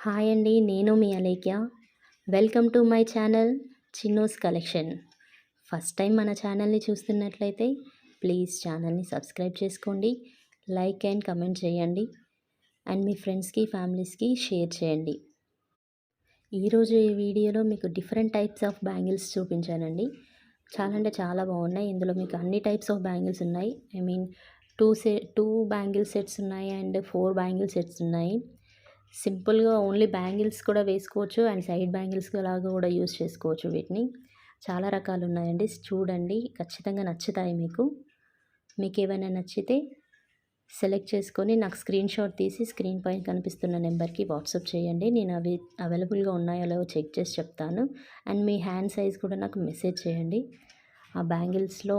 Hi అండి. నేను మీ Alekhya. Welcome to my channel Chinnu's collection. First time మన ఛానల్ని చూస్తున్నట్లయితే ప్లీజ్ ఛానల్ని సబ్స్క్రైబ్ చేసుకోండి, లైక్ అండ్ కమెంట్ చేయండి అండ్ మీ ఫ్రెండ్స్కి ఫ్యామిలీస్కి షేర్ చేయండి. ఈరోజు ఈ వీడియోలో మీకు డిఫరెంట్ టైప్స్ ఆఫ్ బ్యాంగిల్స్ చూపించానండి. చాలా అంటే చాలా బాగున్నాయి. ఇందులో మీకు అన్ని టైప్స్ ఆఫ్ బ్యాంగిల్స్ ఉన్నాయి. I mean two bangle sets ఉన్నాయి అండ్ 4 బ్యాంగిల్ సెట్స్ ఉన్నాయి. సింపుల్గా ఓన్లీ బ్యాంగిల్స్ కూడా వేసుకోవచ్చు అండ్ సైడ్ బ్యాంగిల్స్ లాగా కూడా యూస్ చేసుకోవచ్చు. వీటిని చాలా రకాలు ఉన్నాయండి. చూడండి, ఖచ్చితంగా నచ్చుతాయి మీకు ఏమైనా నచ్చితే సెలెక్ట్ చేసుకొని నాకు స్క్రీన్ షాట్ తీసి స్క్రీన్ పైన కనిపిస్తున్న నెంబర్కి వాట్సాప్ చేయండి. నేను అవి అవైలబుల్గా ఉన్నాయో లేవో చెక్ చేసి చెప్తాను. అండ్ మీ హ్యాండ్ సైజ్ కూడా నాకు మెసేజ్ చేయండి. ఆ బ్యాంగిల్స్లో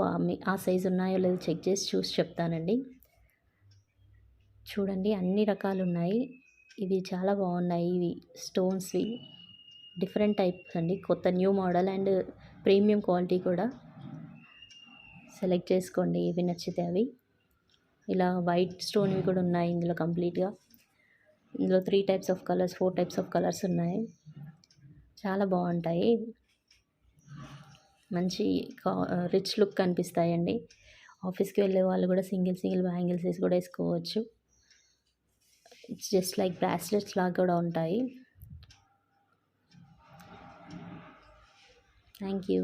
ఆ సైజ్ ఉన్నాయో లేదో చెక్ చేసి చూసి చెప్తానండి. చూడండి, అన్ని రకాలు ఉన్నాయి. ఇవి చాలా బాగున్నాయి. ఇవి స్టోన్స్వి డిఫరెంట్ టైప్స్ అండి. కొత్త new model and premium quality కూడా. సెలెక్ట్ చేసుకోండి ఇవి నచ్చితే అవి. ఇలా వైట్ స్టోన్వి కూడా ఉన్నాయి ఇందులో కంప్లీట్గా. ఇందులో 3 types of colours 4 types of colours ఉన్నాయి. చాలా బాగుంటాయి. మంచి రిచ్ లుక్ కనిపిస్తాయండి. ఆఫీస్కి వెళ్ళే వాళ్ళు కూడా సింగిల్ బ్యాంగిల్స్ వేసి కూడా వేసుకోవచ్చు. ఇట్స్ జస్ట్ లైక్ బ్రాస్లెట్స్ లాగా కూడా ఉంటాయి. Thank you.